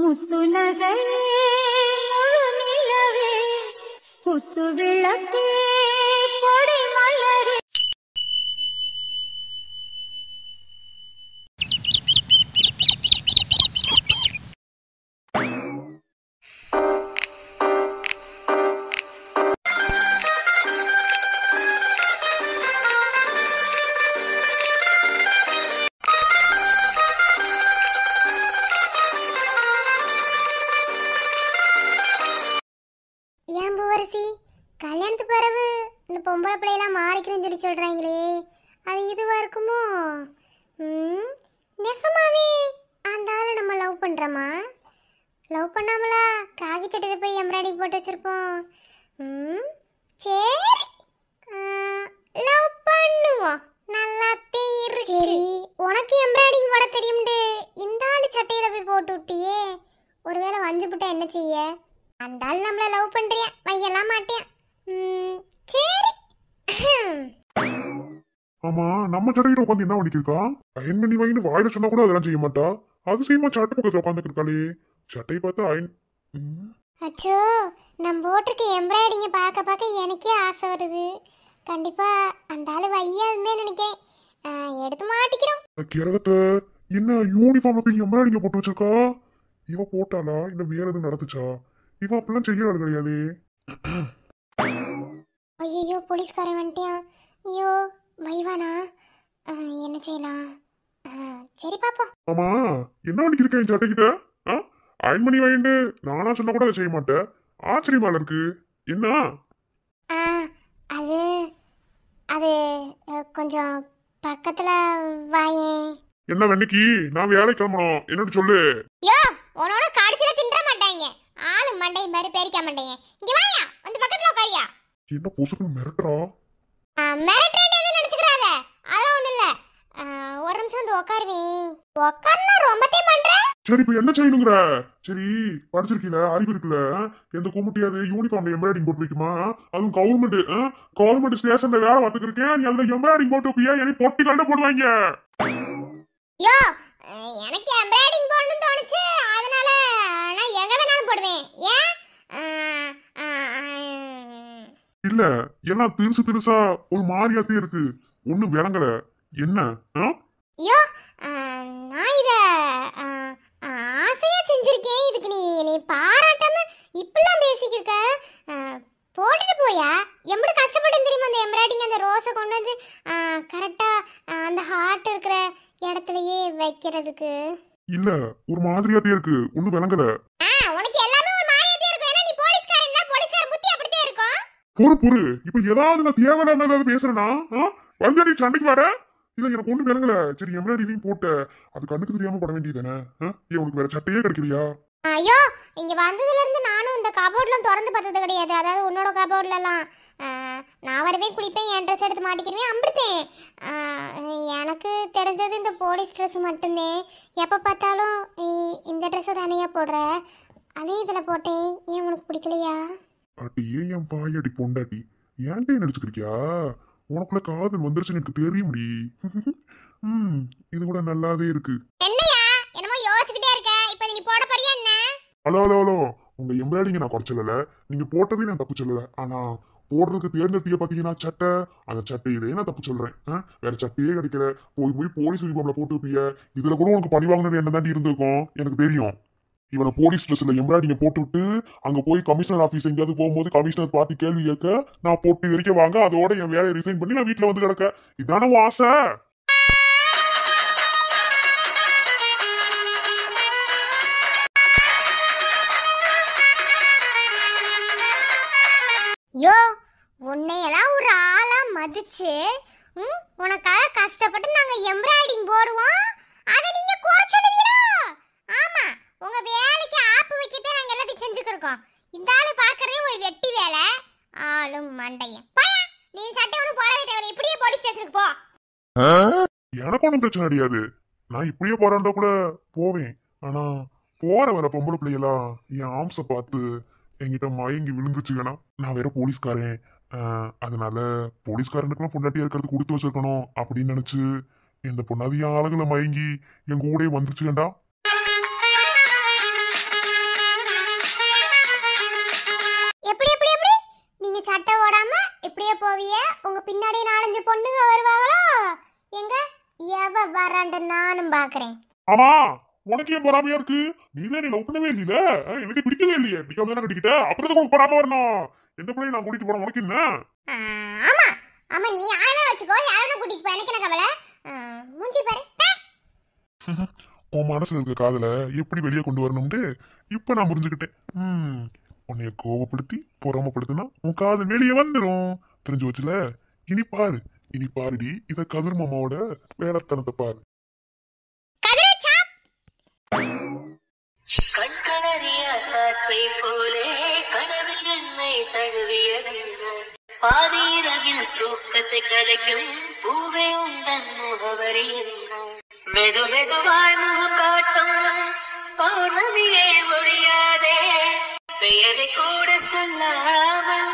முத்து நகையே முழு நிலவே முத்து விளக்கே பொடி மலரே. கல்யாணத்து பிறகு இந்த பொம்பளை பிள்ளையெல்லாம் மாறிக்கிறேன்னு சொல்லி சொல்கிறாங்களே, அது இதுவாக இருக்குமோ? நெசமாவே அந்த ஆளை நம்ம லவ் பண்ணுறோமா? லவ் பண்ணாமலா காகி சட்டையில் போய் எம்ப்ராய்டிங் போட்டு வச்சுருப்போம். சரி, லவ் பண்ணுவோம். நல்லா தீரு. சரி, உனக்கு எம்ப்ராய்டிங் போட தெரியும்ண்டு இந்த ஆள் சட்டையில் போய் போட்டு விட்டியே, ஒருவேளை வஞ்சு போட்டா என்ன செய்ய? அந்த ஆள் நம்மளை லவ் பண்ணுறியா? வையெல்லாம் மாட்டேன். சரி. ஆமா, நம்ம சட்டையில உட்காந்து என்ன பண்ணிக்கிருக்கா? அயன் பண்ணி வாங்கிட்டு வாயில சொன்னா கூட அதெல்லாம் செய்ய மாட்டா. அது செய்யுமா சட்டை பக்கத்துல உட்காந்துருக்காளே. சட்டையை பார்த்தா அயன். அச்சோ, நம்ம போட்டிருக்க எம்ப்ராய்டிங்கை பார்க்க பார்க்க எனக்கே ஆசை வருது. கண்டிப்பா அந்த ஆளு வையா இருந்தேன்னு நினைக்கிறேன். எடுத்து மாட்டிக்கிறோம். கிரகத்தை என்ன யூனிஃபார்ம்ல போய் எம்ப்ராய்டிங்க போட்டு வச்சிருக்கா? இவ போட்டாளா இல்ல வேற எதுவும் நடந்துச்சா? இவ அப்படிலாம் செய்ய ஆள் கிடையாது. ஐயோ, போலீஸ்காரன் வந்துட்டியான். ஐயோ, வைவானா? என்ன செய்யலாம்? சரி பாப்போம். ஆமா, என்ன பண்ணிக்கிருக்கேன் என் சட்டைக்கிட்ட? அயன் பண்ணி வாங்கிட்டு நானா சொன்னா கூட அதை செய்ய மாட்டேன். ஆச்சரியமா இருக்கு. என்ன? அது அது கொஞ்சம் பக்கத்துல வாயே. என்ன வெண்ணிக்கு நான் வேலைக்கு கிளம்பணும், என்னன்னு சொல்லு. யோ, உன்னோட கடைசில தின்ற மாட்டாங்க. ஆளு மண்டை மாதிரி பேரிக்க மாட்டேங்க. இங்க வாயா, வந்து பக்கத்துல உட்காரியா. என்ன பொசுக்குன்னு மிரட்டுறா? மிரட்டுறேன்னு எதுவும் நினைச்சுக்கிறாத, அதெல்லாம் ஒண்ணும் இல்ல. ஒரு நிமிஷம் வந்து உட்காருவேன். உட்கார்னா ரொம்பத்தே பண்ற. சரி, இப்ப என்ன செய்யணுங்கிற? சரி, படிச்சிருக்கீல, அறிவு இருக்குல்ல, எந்த கும்பிட்டியாவது யூனிஃபார்ம்ல எம்ப்ராய்டிங் போட்டு வைக்குமா? அதுவும் கவர்மெண்ட் ஸ்டேஷன்ல வேலை பார்த்துக்கிருக்கேன். நீ அதுல எம்ப்ராய்டிங் போட்டு வைப்பியா? எனக்கு பொட்டி கண்ட போடுவாங்க. யோ, எனக்கு எம்ப்ராய்டிங் போடணும்னு தோணுச்சு, அதனால நான் எங்க வேணாலும் போடுவேன். ஏன்? இல்ல, எல்லாம் திருசா ஒரு மாதிரியாத்தே இருக்கு. ஒண்ணும் விளங்கல. என்ன? யோ, நான் இத ஆசையா செஞ்சிருக்கேன். இதுக்கு நீ பாராட்டாம இப்பெல்லாம் பேசிக்கிருக்க. போட்டுட்டு போயா. எப்படி கஷ்டப்பட்டு தெரியுமா அந்த எம்ப்ராய்டிங், அந்த ரோஸை கொண்டு வந்து கரெக்டா அந்த ஹார்ட் இருக்கிற இடத்துலயே வைக்கிறதுக்கு. இல்ல, ஒரு மாதிரியாத்தே இருக்கு. ஒண்ணும் விளங்கல. உனக்கு எல்லாமே ஒரு மாதிரியாத்தே இருக்கும். ஏன்னா நீ போலீஸ்காரன் இல்ல, போலீஸ்கார புத்தி அப்படியே இருக்கும். பொறு, இப்ப ஏதாவது நான் தேவையில்லாம ஏதாவது பேசுறேனா? வந்து நீ சண்டைக்கு வர? இல்ல, எனக்கு ஒண்ணு விளங்கல. சரி, எம்ப்ராய்டிங் போட்ட அது கண்ணுக்கு தெரியாம பட வேண்டியதானே? உனக்கு வேற சட்டையே கிடைக்கலையா? ஐயோ, இங்க வந்ததுல இருந்து நானும் இந்த கபோர்ட்லாம் திறந்து பார்த்தது கிடையாது. அதாவது உன்னோட கபோர்ட்லாம் நான் வரவே குளிப்பேன், என் ட்ரெஸ் எடுத்து மாட்டிக்கிறேன், அம்பிடுத்தேன். எனக்கு தெரிஞ்சது இந்த போலீஸ் ட்ரெஸ் மட்டும்தான். எப்போ பார்த்தாலும் இந்த ட்ரெஸ்ஸை தானேயா போடுற, அதே இதில் போட்டேன். ஏன் உனக்கு பிடிக்கலையா? அடி என் பாயடி பொண்டாட்டி, ஏன்டே நடிச்சுக்கிறியா? உனக்குள்ள காதல் வந்துருச்சுன்னு எனக்கு தெரியும்டி. இது கூட நல்லாவே இருக்கு. என்னையா என்னமோ யோசிச்சுக்கிட்டே இருக்க, இப்போ நீ போட போறியா என்ன? ஹலோ, உங்க எம்ப்ராய்டிங்க நான் குறைச்சல, நீங்க போட்டதே நான் தப்பு சொல்லல. ஆனா போடுறதுக்கு தேர்ந்தெடுத்திய பாத்தீங்கன்னா சட்டை, அந்த சட்டையிலே நான் தப்பு சொல்றேன். வேற சட்டையே கிடைக்கல. போய் போலீஸ் யூனிஃபார்ம்ல போட்டு வைப்பிய. இதுல கூட உனக்கு பழி வாங்கினது என்ன தாண்டி இருந்திருக்கும், எனக்கு தெரியும். இவனை போலீஸ் ட்ரெஸ்ல எம்ப்ராய்டிங்க போட்டு விட்டு அங்க போய் கமிஷனர் ஆபீஸ் எங்கேயாவது போகும்போது கமிஷனர் பார்த்து கேள்வி கேட்க நான் போட்டு எரிக்க வாங்க, அதோட என் வேலையை ரிசைன் பண்ணி நான் வீட்டுல வந்து கிடக்க. இதான ஆசை? யோ, உன்னையெல்லாம் ஒரு ஆளா மதிச்சு உனக்காக கஷ்டப்பட்டு நாங்க எம்ப்ராய்டிங் போடுவோம், அதை நீங்க குறைச்சிடுவீரோ? ஆமா, உங்க வேலைக்கு ஆப்பு வைக்கதே நாங்க எல்லாத்தையும் செஞ்சுக்கிருக்கோம். இந்த ஆளு பாக்குறதே ஒரு வெட்டி வேலை. ஆளும் மண்டையன் போயா. நீ சட்டை ஒன்றும் போடவே தேவை, இப்படியே போலீஸ் ஸ்டேஷனுக்கு போ. எனக்கு ஒன்றும் பிரச்சனை கிடையாது. நான் இப்படியே போறாண்டா கூட போவேன். ஆனா போற வர பொம்பளை பிள்ளையெல்லாம் என் ஆம்ச பார்த்து என்கிட்ட மயங்கி விழுந்துச்சுங்கன்னா நான் வேற போலீஸ்காரன். அதனால போலீஸ்காரனுக்குலாம் பொண்டாட்டியா இருக்கிறது கொடுத்து வச்சிருக்கணும் அப்படின்னு நினைச்சு இந்த பொண்ணாதிய ஆளுகளை மயங்கி என் கூட வந்துருச்சுடா. போவிய, உங்க பின்னாடி 4-5 பொண்ணுங்க வருவாங்களோ? எங்க எவ வராண்டு நானும் பாக்குறேன். ஆமா, உனக்கு ஏன் பொறாமையா இருக்கு? நீதான் நீ லவ் பண்ணவே இல்லையில, எனக்கு பிடிக்கவே இல்லையே. பிடிக்காம தானே கட்டிக்கிட்ட, அப்புறம் உங்களுக்கு பொறாம வரணும். எந்த பிள்ளையை நான் கூட்டிட்டு போறேன், உனக்கு என்ன? ஆமா ஆமா, நீ யாரா வச்சுக்கோ, யாரா கூட்டிட்டு போ, எனக்கு என்ன கவலை. மூஞ்சி பாரு. உன் மனசுல இருக்க காதல எப்படி வெளியே கொண்டு வரணும்னு இப்ப நான் புரிஞ்சுக்கிட்டேன். உன்னைய கோவப்படுத்தி பொறாமப்படுத்தினா உன் காதல் வெளியே வந்துடும். தெரிஞ்சு வச்சுல. இனி பாருடி, இத கதிர் மாமாவோட வேலைத்தனத்தை பாரு. கண்களறிய காற்றை போலே கனவில் என்னை தழுவியதென்ன பாதியிரவில் தூக்கத்தை கலைக்கும் பூவே உந்தன் முகவரி என்ன வெகு வெகுவாய் முகம் காட்டும் பௌர்ணமியே ஒழியாதே பெயரை கூட சொல்லாமல்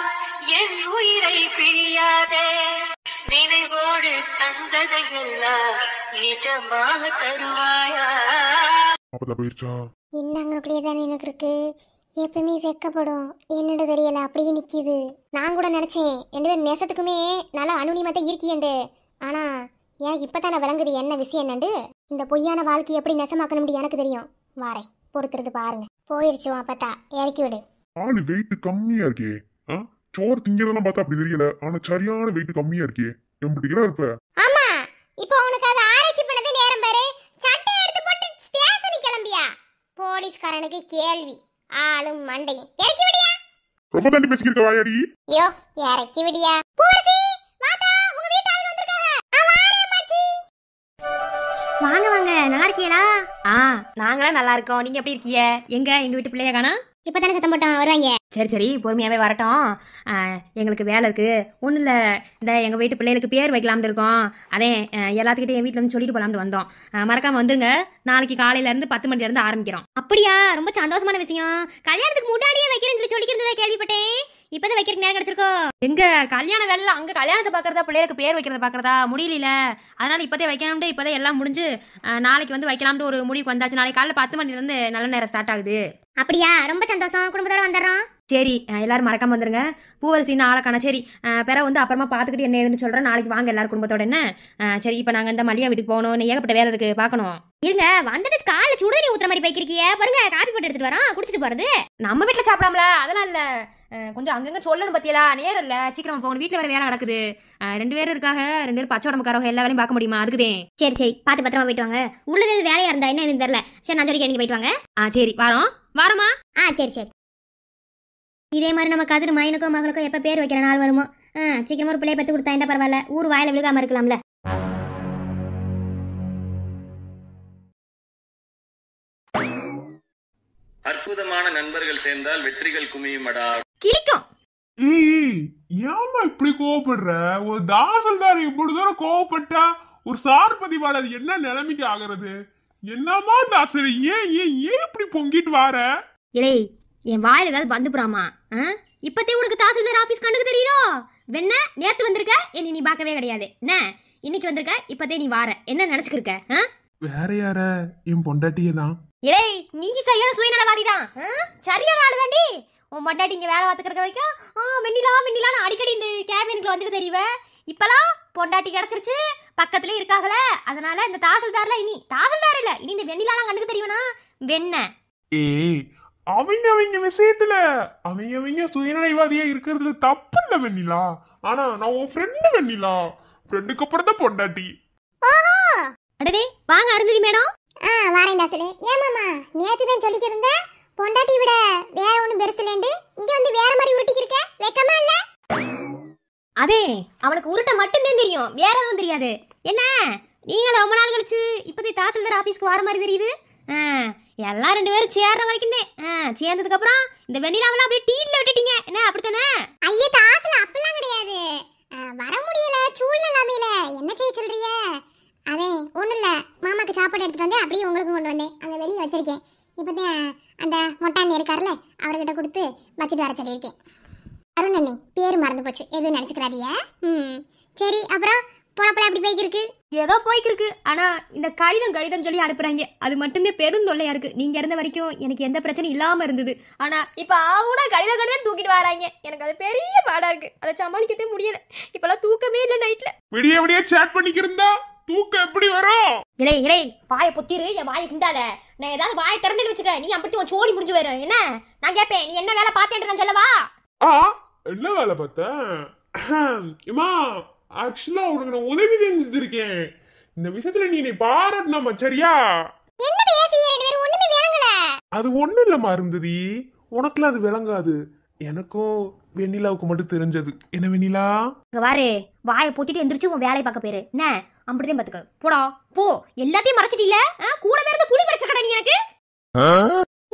என் உயிரை பிழியாதே நினைவோடு தந்ததையெல்லாம் நிஜமாக தருவாயா. இன்னங்களுக்குள்ளேதான் எனக்கு இருக்கு. எப்பவுமே வெக்கப்படும், என்னோட தெரியல, அப்படியே நிக்குது. நான் கூட நினைச்சேன் 2 பேரும் நேசத்துக்குமே நல்லா அனுனியமாத்த இருக்கியண்டு. ஆனா எனக்கு இப்பதானே விளங்குது என்ன விஷயம் என்னண்டு. இந்த பொய்யான வாழ்க்கை எப்படி நெசமாக்கணும்னு எனக்கு தெரியும். வாரேன், பொறுத்துறது பாருங்க. போயிருச்சு அப்பத்தா, இறக்கி விடு. ஆளு வெயிட் கம்மியா இருக்கே. சோறு திங்கிறதெல்லாம் பார்த்தா அப்படி தெரியல, ஆனா சரியான வெயிட் கம்மியா இருக்கே. எம்பிட்டிக்கிறா இருப்ப. ஆமா, இப்போ உனக்கு அதை ஆராய்ச்சி பண்ணதே நேரம் பாரு. சட்டை எடுத்து போட்டு ஸ்டேஷனுக்கு கிளம்பியா? போலீஸ்காரனுக்கு கேள்வி, ஆளும் மண்டையும். இறக்கி விடியா. ரொம்ப தாண்டி பேசிக்கிருக்க வாயாடி. யோ, இறக்கி விடியா. பூவரசி, வாடா, உங்க வீட்டாளுங்க வந்திருக்காங்க. வாரேன் மச்சி. வாங்க வாங்க, நல்லா இருக்கீங்களா? நாங்களாம் நல்லா இருக்கோம். நீங்க எப்படி இருக்கீங்க? எங்க வீட்டு பிள்ளைய காணோம்? இப்பதானே சத்தம் போட்டோம், வருவாங்க. சரி பொறுமையாவே வரட்டும். எங்களுக்கு வேலை இருக்கு. ஒன்றும் இல்லை, இந்த எங்கள் வீட்டு பிள்ளைகளுக்கு பேர் வைக்கலாம்னு இருக்கோம். அதே எல்லாத்துக்கிட்டையும் என் வீட்டில் வந்து சொல்லிட்டு போகலாம்னு வந்தோம். மறக்காம வந்துருங்க. நாளைக்கு காலையிலேருந்து 10 மணிலேருந்து ஆரம்பிக்கிறோம். அப்படியா? ரொம்ப சந்தோஷமான விஷயம். கல்யாணத்துக்கு முன்னாடியே வைக்கிறேன்னு சொல்லிக்கிறதா கேள்விப்பட்டேன். இப்பதான் வைக்கிறதுக்கு நேரம் கிடைச்சிருக்கோம். எங்க கல்யாண வேலை அங்க கல்யாணத்தை பாக்குறதா பிள்ளைகளுக்கு பேர் வைக்கிறத பாக்குறதா முடியல. அதனால இப்பதே வைக்கணும்னு இப்பதான் எல்லாம் முடிஞ்சு நாளைக்கு வந்து வைக்கலாம்னு ஒரு முடிவுக்கு வந்தாச்சு. நாளைக்கு காலைல 10 மணில இருந்து நல்ல நேரம் ஸ்டார்ட் ஆகுது. அப்படியா? ரொம்ப சந்தோஷம். குடும்பத்தோட வந்துடுறோம். சரி, எல்லாரும் மறக்காம வந்துருங்க. பூவரசின்னு ஆளக்கான. சரி, பிற வந்து அப்புறமா பாத்துக்கிட்டு என்ன ஏதுன்னு சொல்றேன். நாளைக்கு வாங்க எல்லாரும் குடும்பத்தோட. என்ன சரி, இப்ப நாங்க இந்த மல்லிகா வீட்டுக்கு போகணும். ஏகப்பட்ட வேலை இருக்கு, பாக்கணும். இருங்க, வந்துட்டு காலைல சுடுதண்ணி ஊத்துற மாதிரி பைக்கிருக்கீங்க பாருங்க. காப்பி போட்டு எடுத்துட்டு வரோம், குடிச்சிட்டு போறது. நம்ம வீட்டுல சாப்பிடாமல, அதெல்லாம் இல்ல. கொஞ்சம் அங்கங்க சொல்லணும் பத்தியலா. நேரம் இல்ல, சீக்கிரமா போகணும். வீட்டுல வேற வேலை நடக்குது. 2 பேரும் இருக்காங்க. 2 பேரும் பச்சை உடம்புக்காரவங்க, எல்லா வேலையும் பார்க்க முடியுமா? அதுக்குதேன். சரி, பார்த்து பத்திரமா போயிட்டு வாங்க. உள்ளது வேலையா இருந்தா என்ன எதுன்னு தெரியல. சரி, நான் சொல்லிக்க, நீங்க போயிட்டு வாங்க. சரி, வாரமா. சரி. இதே மாதிரி நம்ம கதிர் மைனுக்கோ மகளுக்கோ எப்ப பேர் வைக்கிற நாள் வருமோ, சீக்கிரமா ஒரு பிள்ளைய பத்து கொடுத்தா பரவாயில்ல. ஊர் வாயில விழுகாம இருக்கலாம்ல. அற்புதமான நண்பர்கள் சேர்ந்தால் வெற்றிகள் குமியுமடா. கிளிக்கும். ஏமா இப்படி கோவப்படுற? ஒரு தாசல்தார் இப்படி தூரம் கோவப்பட்டா ஒரு சார் பதிவாளர் என்ன நிலைமைக்கு ஆகிறது? என்னமா தாசல், ஏன் இப்படி பொங்கிட்டு வார? இலே, என் வாயில ஏதாவது வந்து போறாமா? இப்பத்தே உனக்கு தாசில்தார் ஆபீஸ் கண்டுக்கு தெரியுதோ? வெண்ண நேத்து வந்திருக்க, என்ன நீ பார்க்கவே கிடையாது. என்ன இன்னைக்கு வந்திருக்க, இப்பத்தே நீ வார. என்ன நினைச்சுக்கிருக்க? வேற யார? என் பொண்டாட்டியே தான். இலே, நீ சரியான சுயநலவாதி தான். சரியான ஆளு தாண்டி. உன் பொண்டாட்டி இங்க வேலை பார்த்துக்கிற வரைக்கும் வெண்ணிலான்னு அடிக்கடி இந்த கேபினுக்குள்ள வந்துட்டு தெரியவ. இப்பெல்லாம் பொண்டாட்டி கிடைச்சிருச்சு, பக்கத்துல இருக்காங்களே. அதனால இந்த தாசில்தார்ல இனி தாசில்தார் இல்ல, இனி இந்த வெண்ணிலாலாம் கண்டுக்கு தெரியவனா? வெண்ண அவங்க விஷயத்துல அவங்க சுயநலவாதியா இருக்கிறதுல தப்பு இல்ல வெண்ணிலா. ஆனா நான் உன் ஃப்ரெண்டு வெண்ணிலா. ஃப்ரெண்டுக்கு அப்புறம் தான் பொண்டாட்டி. அடடே, வாங்க அருந்ததி மேடம். வாரேன் தாசலு. ஏமாமா, நேத்து தான் சொல்லிக்கிருந்த பொண்டாட்டி விட வேற ஒண்ணும் பெருசுலேண்டு இங்க வந்து வேற மாதிரி உருட்டிக்கு இருக்க. வெக்கமா இல்ல? அதே, அவனுக்கு உருட்ட மட்டும்தான் தெரியும், வேற எதுவும் தெரியாது. என்ன நீங்க ரொம்ப நாள் கழிச்சு இப்பதே தாசில்தார் ஆபீஸ்க்கு வர மாதிரி தெரியுது. எல்லாம் 2 பேரும் சேர்ற வரைக்கும் சேர்ந்ததுக்கு அப்புறம் இந்த வெண்ணிலாவெல்லாம் அப்படியே டீல விட்டுட்டீங்க. என்ன அப்படித்தானே? ஐயா தாசல, அப்படிலாம் கிடையாது. வர முடியல, சூழ்நிலை அமையல. என்ன செய்ய சொல்றிய? அதே ஒண்ணும் இல்ல, மாமாக்கு சாப்பாடு எடுத்துட்டு வந்து அப்படியே உங்களுக்கு கொண்டு வந்தேன். அங்க வெளியே வச்சிருக்கேன். இப்பதான் அந்த மொட்டாண்ணி இருக்காருல்ல, அவர்கிட்ட கொடுத்து வச்சுட்டு வர சொல்லியிருக்கேன். அருண் அண்ணி பேர் மறந்து போச்சு, எதுவும் நினைச்சுக்கிறாரியா? சரி, அப்புறம் பொழப்பெல்லாம் எப்படி போய்க்கிருக்கு? ஏதோ போய்க்கிருக்கு. ஆனா இந்த கடிதம் சொல்லி அனுப்புறாங்க, அது மட்டும்தான் பெருந்தொல்லையா இருக்கு. நீங்க இருந்த வரைக்கும் எனக்கு எந்த பிரச்சனையும் இல்லாம இருந்தது. ஆனா இப்ப ஆவுனா கடிதம் தூக்கிட்டு வராங்க. எனக்கு அது பெரிய பாடா இருக்கு. அதை சமாளிக்கவே முடியல. இப்பெல்லாம் தூக்கமே இல்ல நைட்ல. விடிய சேட் பண்ணிக்கிறதா தூக்கம் எப்படி வரும்? இலை வாயை பொத்திரு, என் வாயை கிண்டாத. நான் ஏதாவது வாயை திறந்துன்னு வச்சுக்க, நீ அப்படி உன் சோடி முடிஞ்சு போயிடும். என்ன நான் கேட்பேன், நீ என்ன வேலை பார்த்தேன்னு நான் சொல்லவா? என்ன வேலை பார்த்தேன்? இம்மா ஆக்சுவலா உனக்கு நான் உதவி செஞ்சிருக்கேன். இந்த விஷயத்துல நீ பாராட்டணுமா? சரியா? என்ன பேசுறீங்க ரெண்டு பேரும்? ஒண்ணுமே விளங்கல. அது ஒண்ணு இல்லம்மா இருந்தது, உனக்குலாம் அது விளங்காது. எனக்கும் வெண்ணிலாவுக்கு மட்டும் தெரிஞ்சது. என்ன வெண்ணிலா? இங்க வாரு, வாயை பொத்திட்டு எந்திரிச்சு உன் வேலையை பார்க்க போயிரு. என்ன அப்படிதான் பாத்துக்க. போடா போ, எல்லாத்தையும் மறைச்சிட்டீல. கூட இருந்து கூலி பறிச்சக்கடா நீ எனக்கு.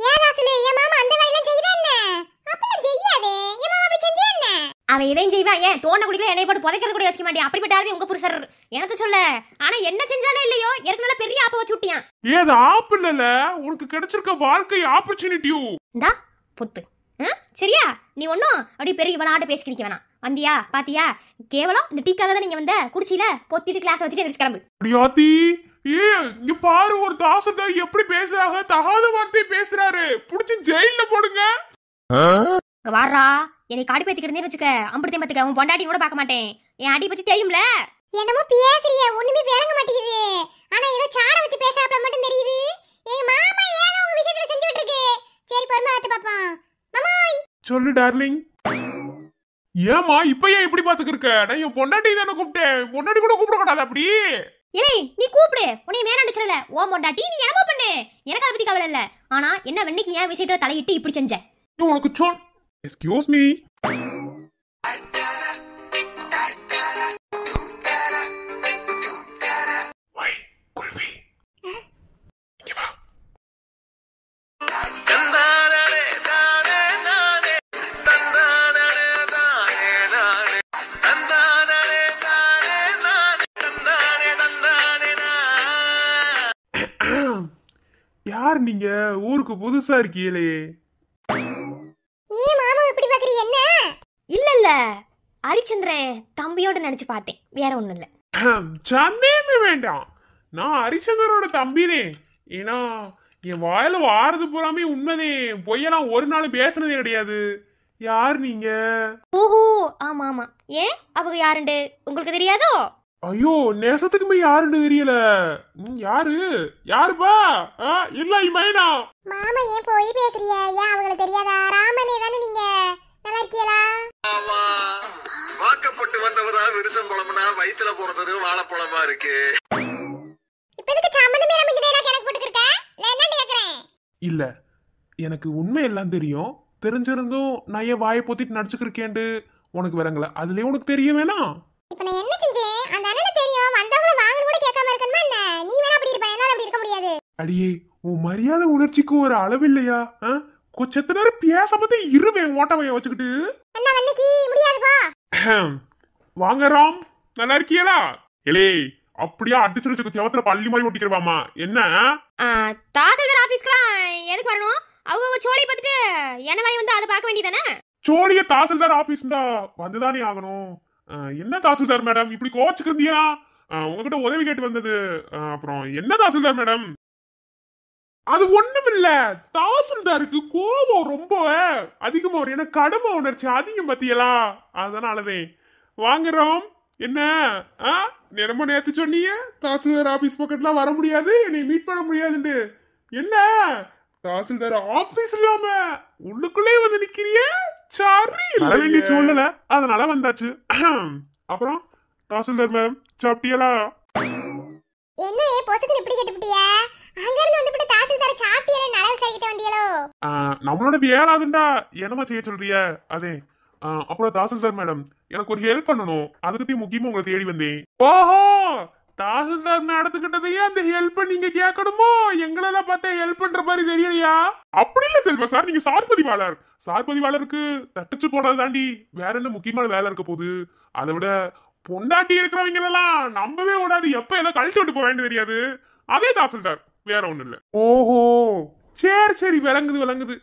ஏன் தாசுல, என் மாமா அந்த வேலையெல்லாம் செய்யறா என்ன? அப்பெல்லாம் செய்யாதே. என் மாமா அப்படி செஞ்சே என்ன? அவன் இதையும் செய்வான். ஏன் தோண்ட குடிக்கல என்னை போட்டு புதைக்கிறது கூட யோசிக்க மாட்டேன். அப்படிப்பட்ட ஆளு உங்க புருஷர். எனக்கு சொல்ல, ஆனா என்ன செஞ்சானே இல்லையோ, எனக்கு நல்ல பெரிய ஆப்ப வச்சு விட்டியான். ஏது ஆப் இல்லல, உனக்கு கிடைச்சிருக்க வாழ்க்கை ஆப்பர்ச்சுனிட்டியும். இந்தா பொத்து. சரியா? நீ ஒன்னும் அப்படி பெரிய இவனாட்ட பேசிக்கிக்க வேணாம். வந்தியா பாத்தியா, கேவலம் இந்த டீக்காக தான் நீங்க வந்த. குடிச்சில பொத்திட்டு கிளாஸ் வச்சுட்டு எந்திரிச்சு கிளம்பு. அடியாத்தி, இங்க பாரு, ஒரு தாசதார் எப்படி பேசுறாங்க. தகாத வார்த்தை பேசுறாரு. புடிச்சு ஜெயில போடுங்க. வாரா, என்னை காடி பேத்திக்கிட்டே வச்சுக்க. அம்படுத்தையும் பாத்துக்க. உன் பொண்டாட்டி கூட பார்க்க மாட்டேன். என் அடி பத்தி தெரியும்ல. என்னமோ பேசுறிய, ஒண்ணுமே விளங்க மாட்டேங்குது. ஆனா ஏதோ சாட வச்சு பேசாப்ல மட்டும் தெரியுது. எங்க மாமா ஏதோ உங்க விஷயத்துல செஞ்சுட்டு இருக்கு. சரி பொறுமை ஆத்து பாப்போம். மாமாய் சொல்லு டார்லிங். ஏமா இப்ப ஏன் இப்படி பாத்துக்க இருக்க? நான் என் பொண்டாட்டி தானே கூப்பிட்டேன். பொண்டாட்டி கூட கூப்பிட கூடாது அப்படி. ஏய் நீ கூப்பிடு, உன்னை வேணான்னு சொல்லல. ஓ பொண்டாட்டி நீ என்னமோ பண்ணு, எனக்கு அதை பத்தி கவலை இல்ல. ஆனா என்ன வெண்ணிக்கு ஏன் விஷயத்துல தலையிட்டு இப்படி செஞ்ச? உனக்கு சொல். Excuse me. யார் நீங்க? ஊருக்கு புதுசா இருக்கீங்களே. ஏன் மாமா இப்படி பாக்குறீ? என்ன? இல்ல ஹரிச்சந்திரன் தம்பியோட நினைச்சு பார்த்தேன், வேற ஒண்ணும் இல்ல. சந்தேகமே வேண்டாம், நான் ஹரிச்சந்திரனோட தம்பினே. ஏன்னா என் வாயில வாரது பூராமே உண்மைதே, பொய்யெல்லாம் ஒரு நாள் பேசுனதே கிடையாது. யார் நீங்க? ஓஹோ ஆமா ஆமா. ஏன் அவங்க யாருண்டு உங்களுக்கு தெரியாதோ? ஐயோ, நேசத்துக்குமே யாருன்னு தெரியல. யாரு? யாருப்பா? இல்ல மைனா. மாமா ஏன் போய் பேசுறிய? ஏன் அவங்களுக்கு தெரியாதா? ராமனே தானே நீங்க. நல்லா இருக்கீங்களா? வாக்கப்பட்டு வந்தவரா விருசம் பழம்னா வயிற்றுல போறது வாழைப்பழமா இருக்கு. இப்ப இதுக்கு சம்பந்தமே நம்ம கிட்ட எனக்கு போட்டுக்கிருக்க? நான் என்ன கேக்குறேன்? இல்ல, எனக்கு உண்மை எல்லாம் தெரியும். தெரிஞ்சிருந்தும் நான் ஏன் வாயை பொத்திட்டு நடிச்சுக்கிருக்கேன்டு உனக்கு விளங்கல. அதுலயே உனக்கு தெரிய வேணாம். இப்ப நான் என்ன செஞ்சேன்? அந்த அண்ணனுக்கு தெரியும். வந்தவங்கள வாங்க கூட கேட்காம இருக்கணுமா என்ன? நீ வேணா அப்படி இருப்ப, என்னால அப்படி இருக்க முடியாது. அடியே, உன் மரியாதை உணர்ச்சிக்கு ஒரு அளவு இல்லையா? கொஞ்சத்து நேரம் பேசாம இருவேன் ஓட்டவைய வச்சுக்கிட்டு. அண்ணா வன்னிக்கு முடியாதுப்பா. வாங்க ராம், நல்லா இருக்கீங்களா? எலே அப்படியே அடிச்சு வச்சுக்க செவத்துல பள்ளி மாதிரி ஒட்டிக்கிறவாமா. என்ன தாசில்தார் ஆபீஸ்க்குலாம் எதுக்கு வரணும்? அவங்க சோழி பார்த்துட்டு என்ன வேலை வந்து அதை பார்க்க வேண்டியதானே? சோழிய தாசில்தார் ஆபீஸ் வந்துதானே ஆகணும். என்ன தாசில்தார் மேடம் இப்படி கோச்சுக்கிறியா? உங்ககிட்ட உதவி கேட்டு வந்தது. அப்புறம் என்ன தாசில்தார் மேடம்? அது ஒண்ணும் இல்ல, தாசில்தாருக்கு கோபம் ரொம்ப அதிகமா வரும். எனக்கு கடமை உணர்ச்சி அதிகம் பத்தியலா, அதனாலவே. வாங்குறோம். என்ன ரொம்ப நேத்து சொன்னீங்க தாசில்தார் ஆபீஸ் பக்கத்துல வர முடியாது, என்னை மீட் பண்ண முடியாதுன்னு. என்ன தாசில்தார் ஆபீஸ் இல்லாம உள்ளுக்குள்ளே வந்து நிக்கிறிய? சரி சொல்லல, அதனால வந்தாச்சு. அப்புறம் தாசில்தார் மேம் சாப்பிட்டியலா? என்ன பொசுக்கு இப்படி கேட்டுப்பிட்டிய? அங்க இருந்து வந்து தாசில்தார் சாப்பிட்டியல நலவு சரிக்கிட்ட வந்தியலோ? நம்மளோட வேலாதுண்டா என்னமா செய்ய சொல்றிய? அதே. அப்புறம் தாசில்தார் மேடம், எனக்கு ஒரு ஹெல்ப் பண்ணணும். அதுக்கு முக்கியமா உங்களை தேடி வந்தேன். ஓஹோ, தாசில்தார் நடந்துகிட்டதையே அந்த ஹெல்ப் நீங்க கேட்கணுமோ? எங்களெல்லாம் பார்த்தா ஹெல்ப் பண்ற மாதிரி தெரியலையா? அப்படி இல்ல செல்வா சார், நீங்க சார்பதிவாளர். சார்பதிவாளருக்கு தட்டுச்சு போடுறது தாண்டி வேற என்ன முக்கியமான வேலை இருக்க போகுது? அதை விட பொண்டாட்டி இருக்கிறவங்க எல்லாம் நம்பவே கூடாது. எப்ப ஏதோ கழட்டி விட்டு போக வேண்டியது தெரியாது. அதே தாசில்தார், வேற ஒண்ணு இல்ல. ஓஹோ, சரி விளங்குது.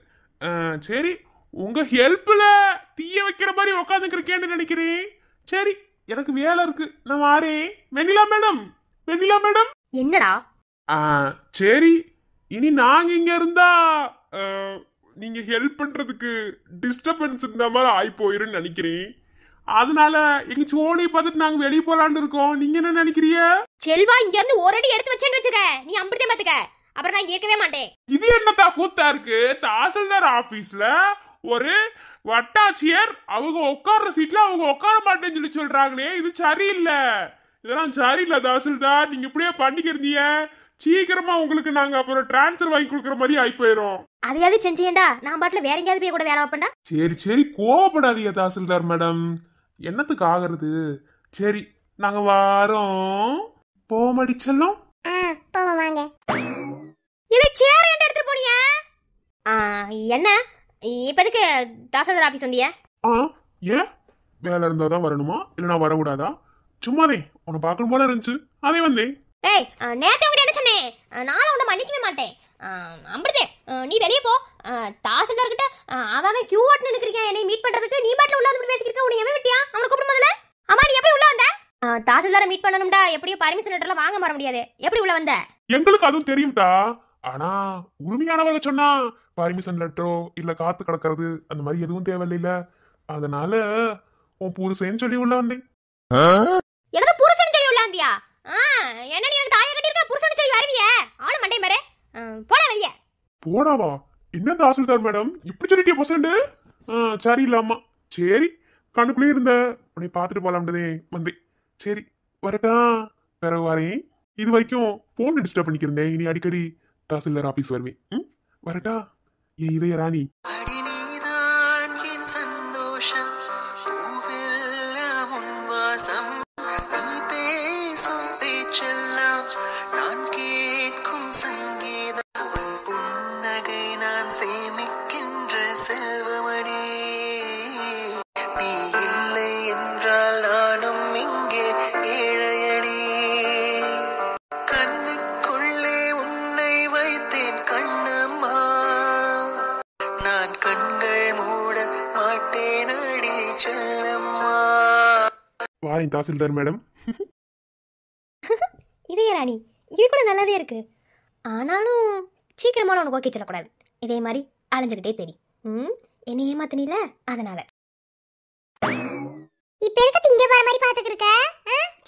சரி, உங்க ஹெல்ப்ல தீய வைக்கிற மாதிரி உட்காந்துருக்கேன்னு நினைக்கிறேன். சரி, எனக்கு வேலை இருக்கு, நான் வாரேன். வெண்ணிலா மேடம், வெண்ணிலா மேடம். என்னடா? சரி, இனி நாங்க இங்க இருந்தா நீங்க ஹெல்ப் பண்றதுக்கு டிஸ்டர்பன்ஸ் இந்த மாதிரி ஆகி போயிருன்னு நினைக்கிறேன். அதனால எங்க சோழியை பார்த்துட்டு நாங்க வெளியே போலான்னு இருக்கோம். நீங்க என்ன நினைக்கிறீங்க? செல்வா, இங்க இருந்து ஒரு அடி எடுத்து வச்சேன்னு வச்சுக்க, நீ அம்பிட்டே பாத்துக்க, அப்புறம் நான் இருக்கவே மாட்டேன். இது என்னத்தா கூத்தா இருக்கு? தாசில்தார் ஆபீஸ்ல ஒரு வட்டாட்சியர் அவங்க உட்கார்ற சீட்ல அவங்க உட்கார மாட்டேன்னு சொல்லி சொல்றாங்களே, இது சரியில்லை. இதெல்லாம் சரியில்லை தாசில்தார். நீங்க இப்படியே பண்ணிக்கிறீங்க, சீக்கிரமா உங்களுக்கு நாங்க அப்புறம் டிரான்ஸ்ஃபர் வாங்கி கொடுக்குற மாதிரி ஆகி போயிடும். அதையாவது செஞ்சேன்டா, நான் பாட்டுல வேற எங்கேயாவது போய் கூட வேலை வைப்பேன்டா. சரி சரி, கோவப்படாதீங்க தாசில்தார் மேடம், என்னத்துக்கு ஆகிறது. சரி, நாங்க வாரோம். போமடி செல்லம். போவோம் வாங்க. இல்ல, சேர் என்ன எடுத்துட்டு போனியா? என்ன இப்போதைக்கு தாசில்தார் ஆபீஸ் வந்திய? ஏன் வேலை இருந்தாதான் வரணுமா, இல்ல நான் வரக்கூடாதா? சும்மாதே உன்னை பார்க்கணும் போல இருந்துச்சு, அதே வந்தேன். ஏய், நேத்து உங்ககிட்ட என்ன சொன்னேன்? நானும் உன்னை மன்னிக்கவே மாட்டேன். அம்பிடுதே, நீ வெளியே போ. தாசில்தார் கிட்ட அவன் கியூ ஆட்னு நிக்கிறீங்க என்னை மீட் பண்றதுக்கு. நீ பாட்டுல உள்ள வந்து பேசிக்கிட்டு உன்னை எவன் விட்டியா? அவனை கூப்பிடும் முதல்ல. அம்மா, நீ எப்படி உள்ள வந்த? தாசில்தாரை மீட் பண்ணணும்டா, எப்படியும் பர்மிஷன் லெட்டர்லாம் வாங்க வர முடியாது. எப்படி உள்ள வந்த? எங்களுக்கு அதுவும் தெரியும்டா, ஆனா உரிமையானவங்க சொன்னா பர்மிஷன் லெட்டரோ இல்ல காத்து கிடக்கிறது அந்த மாதிரி எதுவும் தேவையில்ல. அதனால உன் புருஷன் சொல்லி உள்ள வந்தேன். எனக்கு புருஷன் சொல்லி உள்ள வந்தியா? என்ன நீ எனக்கு தாயை கட்டிருக்க, புருஷன் சொல்லி வருவிய? ஆளு மண்டை மாரே, போடா வெளியே. போடாவா? என்ன தாசில்தார் மேடம் இப்படி சொல்லிட்டே பர்சன்ட்? சரியில்லாமா. சரி, கண்ணுக்குள்ளே இருந்த உன்னை பார்த்துட்டு போலாம்ன்றதே வந்தேன். சரி, வரட்டா? பிறகு வரேன். இது வரைக்கும் போன் டிஸ்டர்ப் பண்ணிக்கிறேன், இனி அடிக்கடி தாசில்தார் ஆபீஸ் வருவேன். வரட்டா என் இதய ராணி. வாரேன் தாசில்தார் மேடம். இதய ராணி, இது கூட நல்லாவே இருக்கு. ஆனாலும் சீக்கிரமான உனக்கு ஓகே சொல்லக்கூடாது. இதே மாதிரி அலைஞ்சுக்கிட்டே தெரியும். என்ன ஏமாத்தினில, அதனால. இப்ப எதுக்கு திங்க போற மாதிரி பாத்துக்கிட்டு இருக்க?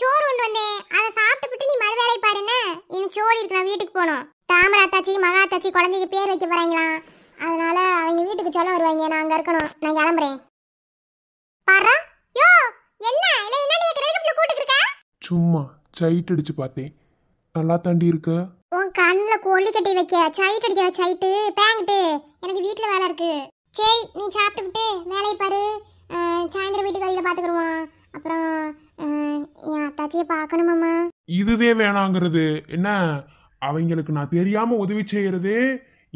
சோறு கொண்டு வந்தேன், அதை சாப்பிட்டு நீ மறு வேலை பாருன்னு. எனக்கு சோறு இருக்கு, நான் வீட்டுக்கு போகணும். தாமராத்தாச்சி மகாத்தாச்சி குழந்தைக்கு பேர் வைக்க போறாங்களாம், அதனால அவங்க வீட்டுக்கு சொல்ல வருவாங்க. நான் அங்க இருக்கணும், நான் கிளம்புறேன். பாரா, யோ என்ன இல்ல என்ன நீ கிரேக்கப்ல கூட்டிட்டு இருக்க? சும்மா சைட் அடிச்சு பார்த்தேன், நல்லா தாண்டி இருக்க. உன் கண்ணுல கொல்லி கட்டி வைக்க சைட் அடிக்கிற சைட்டு பேங்கிட்டு. எனக்கு வீட்டுல வேலை இருக்கு. சரி, நீ சாப்பிட்டுட்டு வேலையை பாரு. சாயந்தரம் வீட்டுக்கு வழியில பாத்துக்கிடுவோம். அப்புறம் என் அத்தாச்சியை பார்க்கணுமாம்மா. இதுவே வேணாங்கிறது என்ன? அவங்களுக்கு நான் தெரியாம உதவி செய்யறது.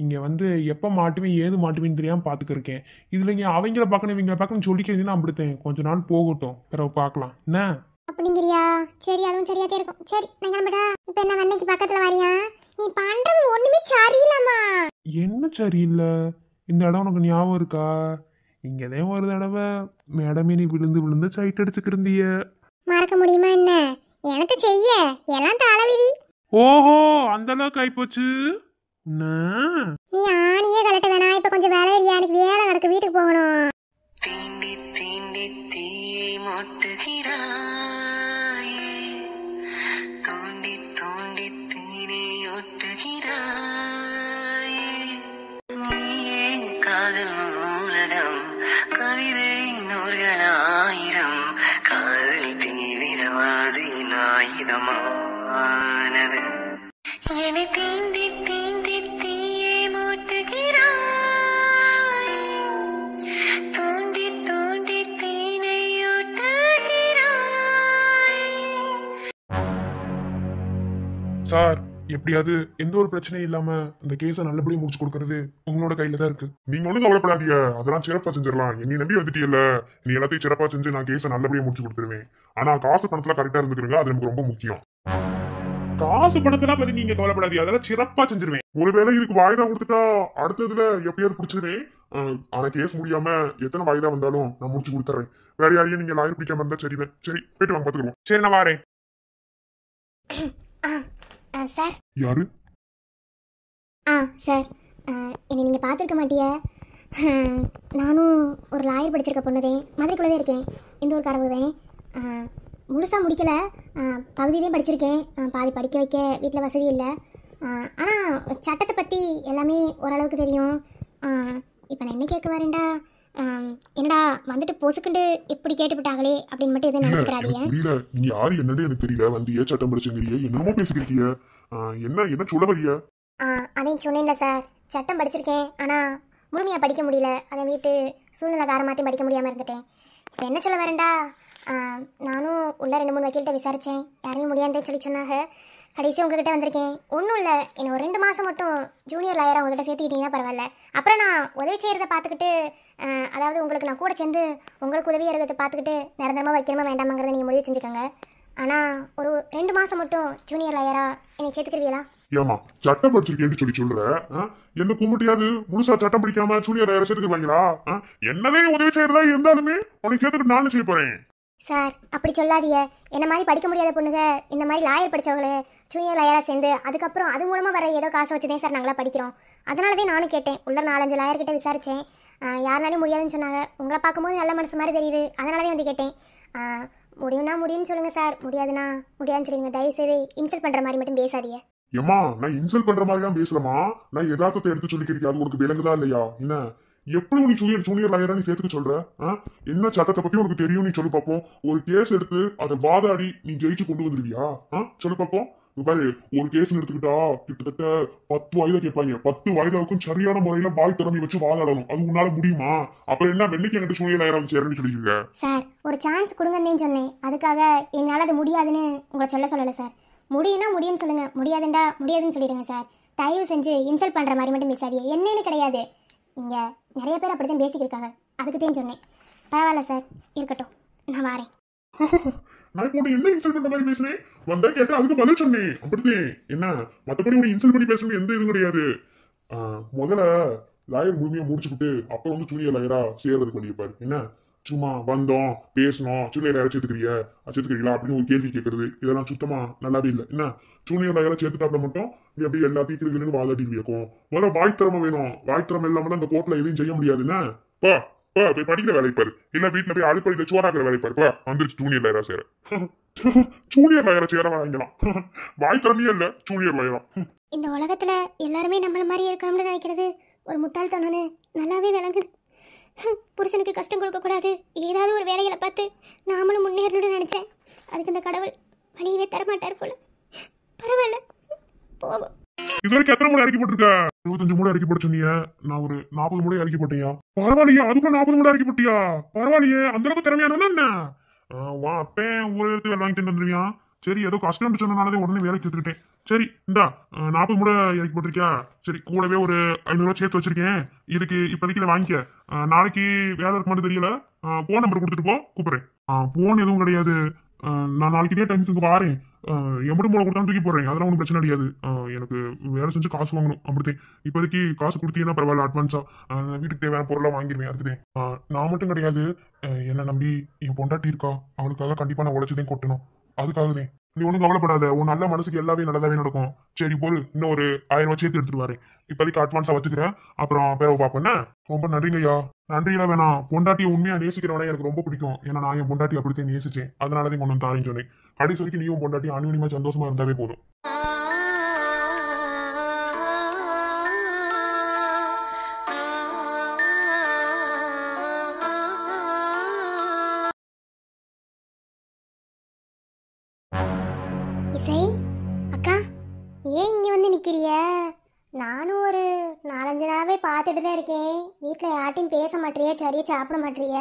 இங்க வந்து எப்ப மாட்டுவேன் ஏது மாட்டுவேன்னு தெரியாம பாத்துக்கிருக்கேன். இதுல இங்க அவங்கள பார்க்கணும் இவங்களை பார்க்கணும் சொல்லிக்கிறதுன்னு அப்படித்தேன். கொஞ்ச நாள் போகட்டும், பிறகு பார்க்கலாம். என்ன அப்படிங்கிறியா? சரி, அதுவும் சரியாதே இருக்கும். சரி, நான் கிளம்படா. இப்ப என்ன வண்ணைக்கு பக்கத்துல வரியா? நீ பண்றது ஒண்ணுமே சரியில்லம்மா. என்ன சரியில்லை? இந்த இடம் உனக்கு ஞாபகம் இருக்கா? இங்கதான் ஒரு தடவை மேடமே நீ விழுந்து விழுந்து சைட் அடிச்சுக்கிருந்திய. மறக்க முடியுமா என்ன? எனக்கு செய்ய எல்லாம் தலைவிதி. ஓஹோ, அந்த அளவுக்கு ஆயிப்போச்சு. நீ ஆணியே கலட்ட வேணாம். இப்ப கொஞ்சம் வேலை இல்லையா? எனக்கு வேலை கிடக்கு, வீட்டுக்கு போகணும். தீண்டி தீண்டி தீயை மூட்டுகிறாயே, தூண்டி தூண்டி தீனை ஒட்டுகிறாயே. நீயே காதல் நூலகம், கவிதை நூறுகளாயிரம், காதல் தீவிரவாதி ஆயுதமானது. என்னை தீண்டி தீண்டி தீயை மூட்டுகிறாய், தூண்டி தூண்டி தீனை ஒட்டுகிறாய். சார், எப்படியாவது எந்த ஒரு பிரச்சனையும் இல்லாம இந்த கேஸை நல்லபடியா முடிச்சு கொடுக்கறது உங்களோட கையில தான் இருக்கு. நீங்க ஒண்ணும் கவலைப்படாதீங்க, அதெல்லாம் சிறப்பா செஞ்சிடலாம். என்னை நம்பி வந்துட்டீங்கல்ல, நீ எல்லாத்தையும் சிறப்பா செஞ்சு நான் கேஸை நல்லபடியா முடிச்சு கொடுத்துருவேன். ஆனா காசு பணத்துல கரெக்டா இருந்துக்கிறீங்க, அது நமக்கு ரொம்ப முக்கியம். காசு பணத்தெல்லாம் பத்தி நீங்க கவலைப்படாதீங்க, அதெல்லாம் சிறப்பா செஞ்சிருவேன். ஒருவேளை இதுக்கு வாய்தா கொடுத்துட்டா அடுத்ததுல எப்படியாவது பிடிச்சிருவேன். ஆனா கேஸ் முடியாம எத்தனை வாய்தா வந்தாலும் நான் முடிச்சு கொடுத்துறேன். வேற யாரையும் நீங்க லாயர் பிடிக்காம இருந்தா சரிதான். சரி போயிட்டு வாங்க, பாத்துக்குவோம். சரி நான் வாரேன். சார். யாரு? சார், என்னை நீங்கள் பார்த்துருக்க மாட்டிய. நானும் ஒரு லாயர் படிச்சிருக்க பொண்ணுதேன். மதுரைக்குள்ளே தான் இருக்கேன். இந்த ஒரு கரவுதேன். முழுசாக முடிக்கல, பகுதியிலையும் படிச்சிருக்கேன். பாதி படிக்க வைக்க வீட்டில் வசதி இல்லை. ஆனால் சட்டத்தை பற்றி எல்லாமே ஓரளவுக்கு தெரியும். இப்போ நான் என்ன கேட்க வரேன்டா, என்னடா வந்துட்டு பொசுக்குண்டு இப்படி கேட்டுவிட்டாங்களே அப்படின்னு மட்டும் எதுவும் நினச்சிக்கிறாதீங்க. புரியல, நீங்க யாரு என்னன்னு எனக்கு தெரியல. வந்து ஏன் சட்டம் படிச்சுங்கிறிய, என்னமோ பேசிக்கிறீங்க. என்ன சொல்ல வரிய? அதையும் சொன்னேன்ல சார், சட்டம் படிச்சிருக்கேன் ஆனால் முழுமையாக படிக்க முடியல. அதை வீட்டு சூழ்நிலை காரமாற்றி படிக்க முடியாமல் இருந்துட்டேன். இப்போ என்ன சொல்ல வரேன்டா, நானும் உள்ள 2-3 வக்கீல்கிட்ட விசாரித்தேன். யாருமே முடியாதுன்னு சொன்னாங்க. கடைசி உங்ககிட்ட வந்திருக்கேன். ஒன்றும் இல்லை, என்ன ஒரு 2 மாதம் மட்டும் ஜூனியர் லாயராக உங்கள்கிட்ட சேர்த்துக்கிட்டீங்கன்னா பரவாயில்ல. அப்புறம் நான் உதவி செய்கிறத பார்த்துக்கிட்டு, அதாவது உங்களுக்கு நான் கூட சேர்ந்து உங்களுக்கு உதவி இருக்கிறத பார்த்துக்கிட்டு நிரந்தரமாக வைக்கணுமா வேண்டாமாங்கிறத நீங்கள் முடிவு செஞ்சுக்கோங்க. ஆனால் ஒரு 2 மாதம் மட்டும் ஜூனியர் லாயராக என்னை சேர்த்துக்கிருவீங்களா? ஏமா சட்டம் படிச்சிருக்கேன்னு சொல்ற? என்ன கும்பிட்டியாது முழுசா சட்டம் படிக்காம ஜூனியர் லாயரை சேர்த்துக்குவாங்களா? என்னதே உதவி செய்யறதா இருந்தாலுமே உனக்கு சேர்த்துக்கிட்டு நானும் செய்ய போறேன். சார் அப்படி சொல்லாதீங்க. என்ன மாதிரி படிக்க முடியாத பொண்ணுங்க இந்த மாதிரி லாயர் படித்தவங்களே ஜூனியர் லாயராக சேர்ந்து அதுக்கப்புறம் அது மூலமாக வர ஏதோ காசை வச்சுதேன் சார் நாங்களாம் படிக்கிறோம். அதனால தான் நானும் கேட்டேன். உள்ள 4-5 லாயர்கிட்ட விசாரித்தேன். யாருனாலும் முடியாதுன்னு சொன்னாங்க. உங்களை பார்க்கும்போது நல்ல மனசு மாதிரி தெரியுது. அதனால தான் வந்து கேட்டேன். முடியும்னா முடியும்னு சொல்லுங்கள் சார், முடியாதுன்னா முடியாதுன்னு சொல்லுங்க. தயவுசெய்து இன்சல்ட் பண்ணுற மாதிரி மட்டும் பேசாதீங்க. ஏமா நான் இன்சல்ட் பண்ற மாதிரி தான் பேசலமா. நான் யதார்த்தத்தை எடுத்து சொல்லிக்கிறேன். அது உனக்கு விளங்குதா இல்லையா? என்ன எப்படி உனக்கு ஜூனியர் லாயரா நீ சேர்த்துக்க சொல்ற? என்ன சட்டத்தை பத்தி உனக்கு தெரியும் நீ சொல்லு பார்ப்போம். ஒரு கேஸ் எடுத்து அதை வாதாடி நீ ஜெயிச்சு கொண்டு வந்துருவியா? சொல்லு பார்ப்போம். பாரு, ஒரு கேஸ் எடுத்துக்கிட்டா கிட்டத்தட்ட 10 வாய்தா கேட்பாங்க. 10 வாய்தாவுக்கும் சரியான முறையில வாய் திறமை வச்சு வாதாடணும். அது உன்னால முடியுமா? அப்புறம் என்ன வெண்ணிக்கு என்கிட்ட ஜூனியர் லாயரா வந்து சேரன்னு சொல்லிருக்க? சார் ஒரு சான்ஸ் கொடுங்கன்னு சொன்னேன். அதுக்காக என்னால் அது முடியாதுன்னு உங்களை சொல்லலை சார். முடியும்னா முடியும்னு சொல்லுங்க, முடியாதுண்டா முடியாதுன்னு சொல்லிடுங்க சார். தயவு செஞ்சு இன்சல்ட் பண்ற மாதிரி மட்டும் பேசாதீங்க. என்னன்னு கிடையாது, இங்க நிறைய பேர் அப்படித்தான் பேசிக்கிருக்காங்க. அதுக்கு தான் சொன்னேன். பரவாயில்ல சார், இருக்கட்டும், நான் வாரேன். நான் இப்போ என்ன இன்சல்ட் பண்ற மாதிரி பேசுனேன்? வந்தா கேட்டா அதுக்கு பதில் சொன்னேன். அப்படித்தான். என்ன மத்தபடி உனக்கு இன்சல்ட் பண்ணி பேசணும் எந்த இதுவும் கிடையாது. முதல்ல லாயர் முழுமையா முடிச்சுக்கிட்டு அப்புறம் வந்து ஜூனியர் லாயரா சேர்றதுக்கு பண்ணியிருப்பாரு. என்ன சும்மா வந்தோம் பேசணும் ஜூனியர் லாயரை சேர்த்துக்கிறீங்களா அப்படின்னு ஒரு கேள்வி கேட்கறது, இதெல்லாம் சுத்தமா நல்லாவே இல்லை. என்ன ஜூனியர் லாயரை சேர்த்துட்டாப்ல மட்டும் நீ அப்படி எல்லாத்தையும் கிளிகளுன்னு வாதாட்டி இருக்கும். முதல்ல வாய்த்திறமை வேணும். வாய்த்திறமை இல்லாம தான் இந்த கோர்ட்ல எதையும் செய்ய முடியாதுன்னா போய் படிக்கிற வேலைக்கு பாரு. இல்ல வீட்டுல போய் அடுப்படியில சோறாக்குற வேலைக்கு பாரு. வந்துருச்சு ஜூனியர் லாயரா சேர. ஜூனியர் லாயரா சேர வாங்கிக்கலாம். வாய்த்திறமையே இல்ல ஜூனியர் லாயரா. இந்த உலகத்துல எல்லாருமே நம்மள மாதிரி இருக்கணும்னு நினைக்கிறது ஒரு முட்டாள்தனம்னு நல்லாவே விளங்குது. புருஷனுக்கு கஷ்டம் கொடுக்கக்கூடாது, ஏதாவது ஒரு வேலைகளை பார்த்து நாமளும் முன்னேறணும்னு நினைச்சேன். அதுக்கு இந்த கடவுள் வழியவே தரமாட்டார் போல. பரவாயில்ல, போவோம். இதுவரைக்கும் எத்தனை மூடை இறக்கி போட்டிருக்க? 25 மூடை இறக்கி போட்டு சொன்னீங்க. நான் ஒரு 40 மூடை இறக்கி போட்டியா? பரவாயில்லையா? அதுக்குள்ள 40 மூடை இறக்கி போட்டியா? பரவாயில்லையே, அந்த அளவுக்கு திறமையானவனா என்ன? வா அப்பேன் ஊரை எடுத்து வேலை வாங்கிட்டு வந்துருவியா? சரி, ஏதோ கஷ்டம்னு சொன்னனாலே உடனே வேலைக்கு எடுத்துக்கிட்டேன். சரி இந்தா 40 மூடை இறக்கி போட்டிருக்கியா? சரி, கூடவே ஒரு 500 ரூபா சேர்த்து வச்சிருக்கேன். இதுக்கு இப்போதைக்கு வாங்கிக்க. நாளைக்கு வேலை இருக்க மட்டும் தெரியல. போன் நம்பர் கொடுத்துட்டு போ, கூப்பிடுறேன். போன் எதுவும் கிடையாது. நான் நாளைக்கு இதே டைமுக்கு வாரேன். எம்படி மூளை கொடுத்தாலும் தூக்கி போடுறேன். அதெல்லாம் ஒன்றும் பிரச்சனை கிடையாது. எனக்கு வேலை செஞ்சு காசு வாங்கணும். அப்படித்தான். இப்போதைக்கு காசு கொடுத்தீங்கன்னா பரவாயில்ல, அட்வான்ஸா வீட்டுக்கு தேவையான பொருளாக வாங்கிடுவேன். அதுக்குதேன். நான் மட்டும் கிடையாது, என்னை நம்பி என் பொண்டாட்டி இருக்கா. அவளுக்காக கண்டிப்பா நான் உழைச்சதையும் கொட்டணும். அதுக்காகவே நீ ஒன்றும் கவலைப்படாத. உன் நல்ல மனசுக்கு எல்லாமே நல்லதாவே நடக்கும். சரி போது, இன்னும் ஒரு 1000 ரூபாய் சேர்த்து எடுத்துட்டு வரேன். இப்போதைக்கு அட்வான்ஸா வச்சுக்கிறேன். அப்புறம் பேரவை பார்ப்பேன். ரொம்ப நன்றிங்கய்யா. நன்றியெல்லாம் வேணாம். பொண்டாட்டியை உண்மையா நேசிக்கிறவனே எனக்கு ரொம்ப பிடிக்கும். ஏன்னா நான் என் பொண்டாட்டி அப்படித்தான் நேசிச்சேன். அதனாலதான் கொண்டு வந்து தாரேன்னு சொன்னேன். கடைசி வரைக்கும் நீயும் பொண்டாட்டி அனுநியமா சந்தோஷமா இருந்தாவே போதும். இசை அக்கா, ஏன் இங்கே வந்து நிற்கிறிய? நானும் ஒரு 4-5 நாளாவே பார்த்துட்டு தான் இருக்கேன். வீட்டில் யார்ட்டையும் பேச மாட்டேறிய, சரியாக சாப்பிட மாட்டேறிய.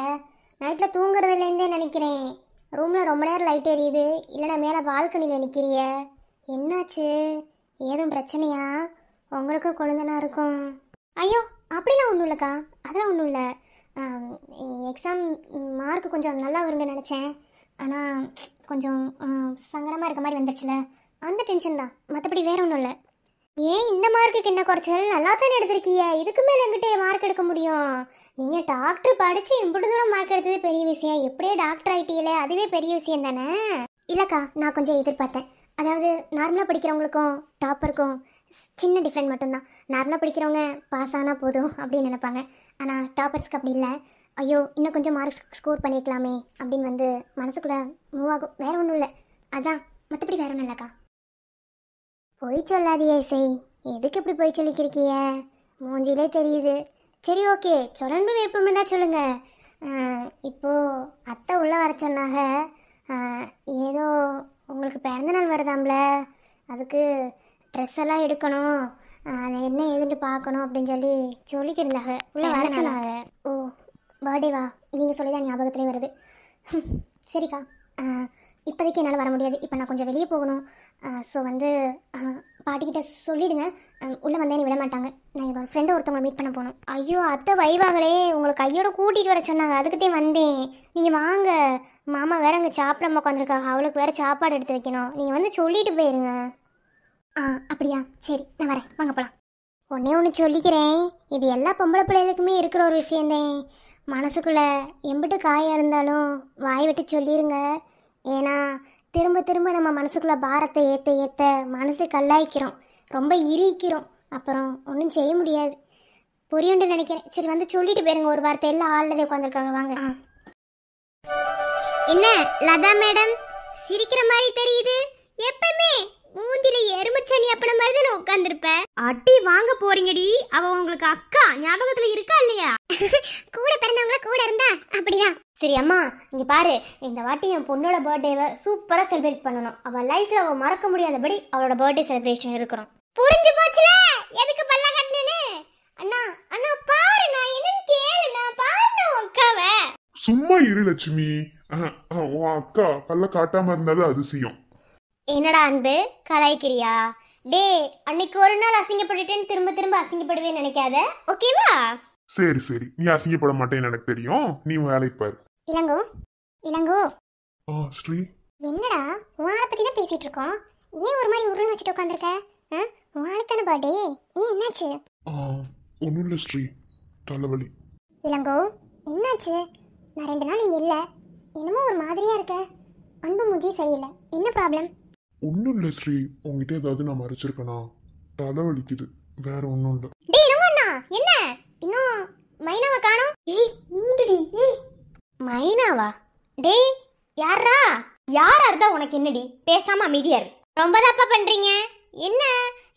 நைட்டில் தூங்குறதுலேருந்தே நினைக்கிறேன். ரூமில் ரொம்ப நேரம் லைட் எரியுது. இல்லைனா மேலே பால்கனியில் நிற்கிறிய. என்னாச்சு? ஏதும் பிரச்சனையா? உங்களுக்கும் கொழுந்தனா இருக்கும். ஐயோ அப்படிலாம் ஒன்றும் இல்லைக்கா, அதெல்லாம் ஒன்றும் இல்லை. எக்ஸாம் மார்க் கொஞ்சம் நல்லா வருங்க நினச்சேன். ஆனால் கொஞ்சம் சங்கடமாக இருக்க மாதிரி வந்துருச்சுல, அந்த டென்ஷன் தான். மற்றபடி வேற ஒன்றும் இல்லை. ஏன் இந்த மார்க்குக்கு என்ன குறைச்சல்? நல்லா தானே எடுத்திருக்கீங்க. இதுக்கு மேல எங்கிட்ட மார்க் எடுக்க முடியும்? நீங்க டாக்டர் படிச்சு இம்புட்டு தூரம் மார்க் எடுத்தது பெரிய விஷயம். எப்படியே டாக்டர் ஆயிட்டீங்களே, அதுவே பெரிய விஷயம் தானே. இல்லக்கா, நான் கொஞ்சம் எதிர்பார்த்தேன். அதாவது நார்மலாக படிக்கிறவங்களுக்கும் டாப்பருக்கும் சின்ன டிஃப்ரெண்ட் மட்டும்தான். நார்மலாக படிக்கிறவங்க பாஸ் ஆனால் போதும் அப்படின்னு நினைப்பாங்க. ஆனால் டாப்பர்ஸ்க்கு அப்படி இல்லை. ஐயோ இன்னும் கொஞ்சம் மார்க் ஸ்கோர் பண்ணிக்கலாமே அப்படின்னு வந்து மனசுக்குள்ளே மூவ் ஆகும். வேற ஒன்றும் இல்லை, அதான். மற்றபடி வேற ஒன்றும் இல்லைக்கா. பொய் சொல்லாதியே இசை. எதுக்கு இப்படி பொய் சொல்லிக்கிருக்கிய? மூஞ்சிலே தெரியுது. சரி ஓகே, சுரண்டு விருப்பம் தான் சொல்லுங்க. இப்போது அத்தை உள்ளே வர சொன்னாங்க. ஏதோ உங்களுக்கு பிறந்தநாள் வருதாம்ல, அதுக்கு ட்ரெஸ் எல்லாம் எடுக்கணும், அதை என்ன ஏதுன்ட்டு பார்க்கணும் அப்படின்னு சொல்லிக்கிருந்தாங்க. உள்ளே வர சொன்னாங்க. ஓ பர்த்டேவா? நீங்கள் சொல்லி தான் ஞாபகத்துலேயே வருது. சரிக்கா, இப்போதைக்கு என்னால் வர முடியாது. இப்போ நான் கொஞ்சம் வெளியே போகணும். ஸோ வந்து பாட்டிக்கிட்ட சொல்லிவிடுங்க. உள்ளே வந்தேன்னு விட மாட்டாங்க. நான் என்னோடய ஃப்ரெண்டை ஒருத்தவங்களை மீட் பண்ண போகணும். ஐயோ அத்தை வைவாங்களே, உங்களை கையோட கூட்டிகிட்டு வர சொன்னாங்க. அதுக்கிட்டே வந்தேன். நீங்கள் வாங்க. மாமா வேறு அங்கே சாப்பிடாம உட்காந்துருக்காங்க. அவளுக்கு வேறு சாப்பாடு எடுத்து வைக்கணும். நீங்கள் வந்து சொல்லிட்டு போயிருங்க. அப்படியா? சரி நான் வரேன், வாங்க போகலாம். ஒன்று சொல்லிக்கிறேன், இது எல்லா பொம்பளை பிள்ளைகளுக்குமே இருக்கிற ஒரு விஷயந்தேன். மனசுக்குள்ளே எம்பிட்டு காயாக இருந்தாலும் வாய் விட்டு சொல்லிடுங்க. ஏன்னா திரும்ப திரும்ப நம்ம மனசுக்குள்ளே பாரத்தை ஏற்ற ஏற்ற மனசு கல்லாய்க்கிறோம், ரொம்ப இரிக்கிறோம். அப்புறம் ஒன்றும் செய்ய முடியாது. புரியுண்டு நினைக்கிறேன். சரி வந்து சொல்லிட்டு போயிருங்க ஒரு வார்த்தை. எல்லாம் ஆள்லதே உட்காந்துருக்காங்க, வாங்க. என்ன லதா மேடம் சிரிக்கிற மாதிரி தெரியுது? எப்பவுமே மூஞ்சில எருமச்சனி அப்பன மாதிரி தானே உட்காந்துருப்பேன். அட்டி வாங்க போறீங்கடி. அவ உங்களுக்கு அக்கா ஞாபகத்துல இருக்கா இல்லையா? கூட பிறந்தவங்கள கூட இருந்தா அப்படிதான். சரி அம்மா, இங்க பாரு, இந்த வாட்டி என் பொண்ணோட பர்த்டேவை சூப்பரா செலிப்ரேட் பண்ணணும். அவ லைஃப்ல அவ மறக்க முடியாதபடி அவளோட பர்த்டே செலிப்ரேஷன் இருக்கிறோம். புரிஞ்சு போச்சுல எதுக்கு பல்ல கட்டனேன்னு. அண்ணா அண்ணா பாரு, நான் என்னன்னு கேளு. நான் பாருண்ணா அக்காவ. சும்மா இரு லட்சுமி. உன் அக்கா பல்ல காட்டாம இருந்தது அதிசயம். என்னடா அன்பு கலாய்க்கிறியா? டே அன்னைக்கு ஒரு நாள் அசிங்கப்பட்டுட்டேன்னு திரும்ப திரும்ப அசிங்கப்படுவேன்னு நினைக்காத, ஓகேவா? சரி சரி, நீ அசிங்கப்பட மாட்டேன்னு எனக்கு தெரியும். நீ வேலைக்கு பாரு. இளங்கோ இளங்கோ. ஸ்ரீ, என்னடா உங்களை பத்தி தான் பேசிட்டு இருக்கோம். ஏன் ஒரு மாதிரி உருன்னு வச்சுட்டு உட்காந்துருக்க? உனக்கான பர்த்டே ஏன் என்னாச்சு? ஒன்றும் இல்லை ஸ்ரீ, தலைவலி. இளங்கோ என்னாச்சு? நான் 2 நாள் இங்கே இல்லை, என்னமோ ஒரு மாதிரியா இருக்க. அன்பு மூஞ்சி சரியில்லை, என்ன ப்ராப்ளம்? ஒன்றும் இல்லை ஸ்ரீ, உங்ககிட்ட ஏதாவது நான் மறைச்சிருக்கேனா? தலைவலிக்குது, வேற ஒன்றும் இல்லை. டேய் ரமண்ணா, என்ன இன்னும் மைனாவை காணோம்? ஏய் மூடுடி. மைனாவா? டேய் யாரா? யாரா இருந்தா உனக்கு என்னடி? பேசாம அமைதியா இரு. ரொம்ப தப்பா பண்றீங்க. என்ன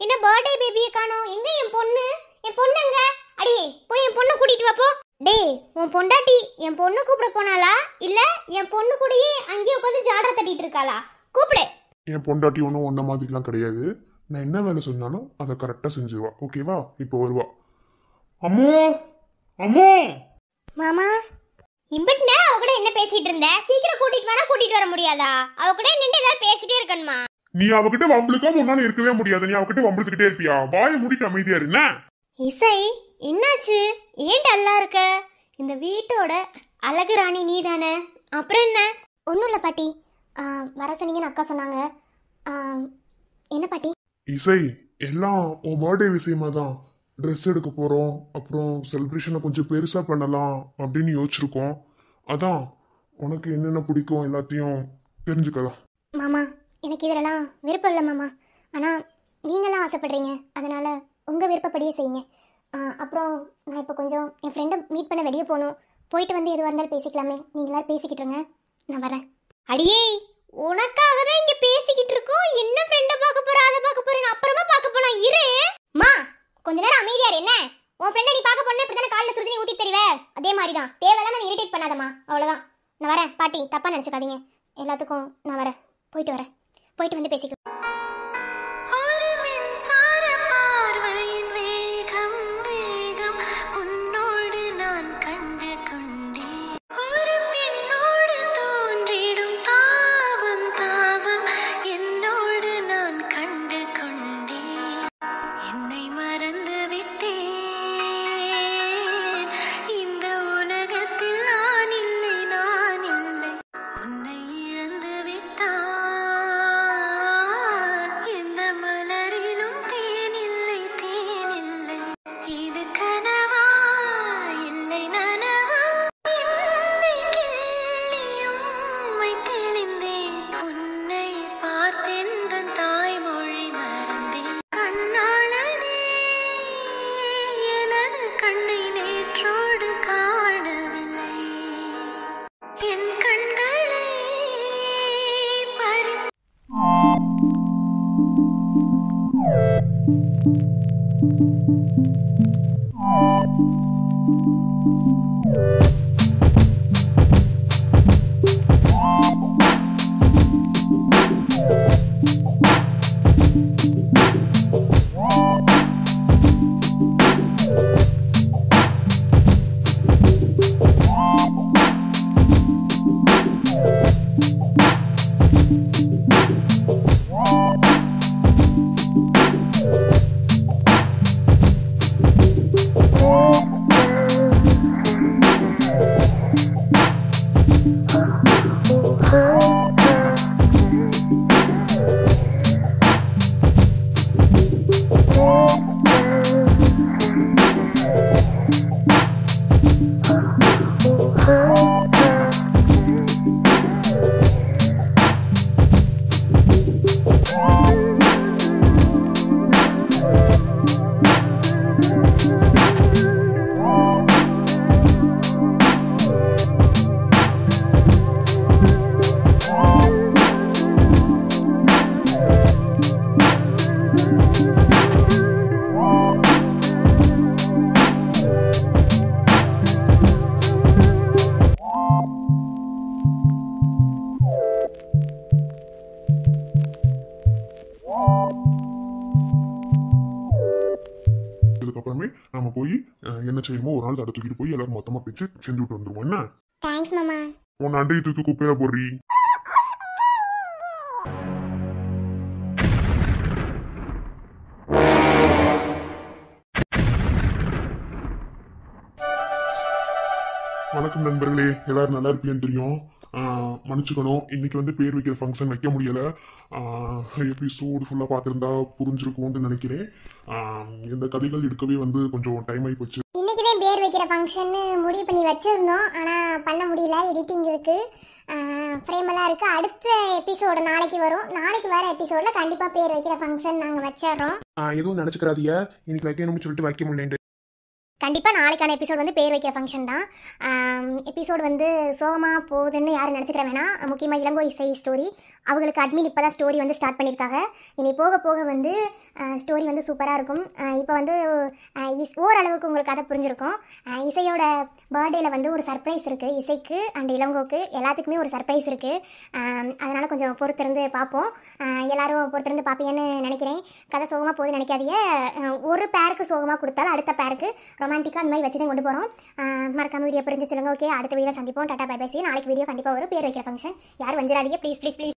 என்ன பர்த்டே பேபியை காணோம்? எங்க என் பொண்ணு? என் பொண்ணுங்க? அடியே போய் என் பொண்ணை கூட்டிட்டு வா போ. டேய் உன் பொண்டாட்டி என் பொண்ணு கூப்பிட போனாளா இல்ல என் பொண்ணு கூடயே அங்கேயே உட்காந்து ஜாடரை தட்டிட்டு இருக்காளா? கூப்பிடு. என் பொண்டாட்டி ஒன்றும் ஒன்ன மாதிரிலாம் கிடையாது. நான் என்ன வேலை சொன்னாலும் அதை கரெக்டாக செஞ்சுவா, ஓகேவா? இப்போ வருவா. அம்மோ அம்மோ. மாமா இம்பட் நேரம் அவ கூட என்ன பேசிட்டு இருந்த? சீக்கிரம் கூட்டிட்டு வானா கூட்டிட்டு வர முடியாதா? அவ கூட நின்று ஏதாவது பேசிட்டே இருக்கணுமா? நீ அவகிட்ட வம்பளுக்காம உன்னால இருக்கவே முடியாது. நீ அவகிட்ட வம்பளுக்கிட்டே இருப்பியா? வாயை மூடிட்டு அமைதியா இருந்த. இசை என்னாச்சு? ஏன் டல்லா இருக்க? இந்த வீட்டோட அழகு ராணி நீ தானே, அப்புறம் என்ன? ஒன்றும் இல்லை பாட்டி, வர சொன்னீங்கன்னு அக்கா சொன்னாங்க. என்ன பாட்டி? இசை, எல்லாம் உன் பர்த்டே விஷயமா தான். ட்ரெஸ் எடுக்க போகிறோம், அப்புறம் செலிப்ரேஷனை கொஞ்சம் பெருசாக பண்ணலாம் அப்படின்னு யோசிச்சிருக்கோம். அதான் உனக்கு என்னென்ன பிடிக்கும் எல்லாத்தையும் தெரிஞ்சுக்கலாம். மாமா எனக்கு இதெல்லாம் விருப்பம் இல்லை மாமா. ஆனால் நீங்களாம் ஆசைப்படுறீங்க, அதனால் உங்கள் விருப்பப்படியே செய்யுங்க. அப்புறம் நான் இப்போ கொஞ்சம் என் ஃப்ரெண்டை மீட் பண்ண வெளியே போகணும். போயிட்டு வந்து எதுவாக இருந்தாலும் பேசிக்கலாமே. நீங்கள் எல்லாரும் பேசிக்கிட்டுருங்க, நான் வரேன். அடியே உனக்காக தான் இங்க பேசிக்கிட்டு இருக்கோம். என்ன ஃப்ரெண்ட பார்க்க போற, அதை பார்க்க போறேன், அப்புறமா பார்க்க போலாம். இரு மா, கொஞ்ச நேரம் அமைதியா இரு. என்ன உன் ஃப்ரெண்டை நீ பார்க்க போனா இப்படி தானே காலைல சுடுதண்ணி ஊற்றி தருவே? அதே மாதிரி தான். தேவையில்லாம நீ இரிட்டேட் பண்ணாதம்மா, அவ்வளோதான். நான் வரேன் பாட்டி, தப்பாக நினச்சிக்காதீங்க. எல்லாத்துக்கும் நான் வரேன், போயிட்டு வரேன். போயிட்டு வந்து பேசிக்கலாம். ஒரு மின்சார பார்வையின் வேகம் வேகம் உன்னோடு நான் கண்டு கொண்டேன். ஒரு பெண்ணோடு தோன்றிடும் தாபம் தாபம் என்னோடு நான் கண்டு கொண்டேன். என்னை மறந்து விட்டேன், இந்த உலகத்தில் நான் இல்லை நான் இல்லை. உன்னை இழந்து விட்டான் இதுக்கப்புறமே நம்ம போய் என்ன செய்யணுமோ ஒரு நாள் தடை தூக்கிட்டு போய் எல்லாரும் மொத்தமா பிச்சு செஞ்சு விட்டு வந்துருவோம். என்ன தேங்க்ஸ் மாமா. உன் அண்டையை தூக்கி குப்பையில போடுறீ. வணக்கம் நண்பர்களே, எல்லாரும் நல்லா இருப்பீங்கன்னு தெரியும். மன்னிச்சுக்கணும், இன்னைக்கு வந்து பேர் வைக்கிற ஃபங்க்ஷன் வைக்க முடியல. எபிசோடு ஃபுல்லாக பார்த்துருந்தா புரிஞ்சிருக்கும்னு நினைக்கிறேன். இந்த கதைகள் எடுக்கவே வந்து கொஞ்சம் டைம் ஆகி போச்சு. இன்னைக்கு தான் பேர் வைக்கிற ஃபங்க்ஷன் முடிவு பண்ணி வச்சிருந்தோம், ஆனால் பண்ண முடியல. எடிட்டிங் இருக்கு, ஃப்ரேம் எல்லாம் இருக்கு. அடுத்த எபிசோடு நாளைக்கு வரும். நாளைக்கு வர எபிசோட்ல கண்டிப்பாக பேர் வைக்கிற ஃபங்க்ஷன் நாங்கள் வச்சிடறோம். எதுவும் நினச்சிக்கிறாதீங்க, இன்னைக்கு வைக்கணும்னு சொல்லிட்டு வைக்க முடியல. கண்டிப்பாக நாளைக்கான எபிசோட் வந்து பேர் வைக்கிற ஃபங்க்ஷன் தான். எபிசோடு வந்து சோகமாக போகுதுன்னு யாரும் நினச்சிக்கிற வேணாம். முக்கியமாக இளங்கோ இசை ஸ்டோரி, அவங்களுக்கு அட்மின் இப்போ தான் ஸ்டோரி வந்து ஸ்டார்ட் பண்ணியிருக்காங்க. இனி போக போக வந்து ஸ்டோரி வந்து சூப்பராக இருக்கும். இப்போ வந்து ஓரளவுக்கு உங்களுக்கு கதை புரிஞ்சிருக்கும். இசையோட பர்த்டேயில் வந்து ஒரு சர்ப்ரைஸ் இருக்குது. இசைக்கு அண்ட் இளங்கோக்கு எல்லாத்துக்குமே ஒரு சர்ப்ரைஸ் இருக்குது. அதனால் கொஞ்சம் பொறுத்திருந்து பார்ப்போம். எல்லாரும் பொறுத்திருந்து பார்ப்பீங்கன்னு நினைக்கிறேன். கதை சோகமாக போகுதுன்னு நினைக்காதீங்க. ஒரு பேருக்கு சோகமாக கொடுத்தாலும் அடுத்த பேருக்கு ரொமான்டிக்காக அந்த மாதிரி வச்சு தான் கொண்டு போகிறோம். மறக்காம வீடியோ புரிஞ்சு சொல்லுங்க. ஓகே, அடுத்த வீடியோ சந்திப்போம். Tata bye bye. நாளைக்கு வீடியோ கண்டிப்பாக வரும். பேர் வைக்கிற ஃபங்க்ஷன் யாரும் வந்துடாதீங்க ப்ளீஸ் ப்ளீஸ் ப்ளீஸ்.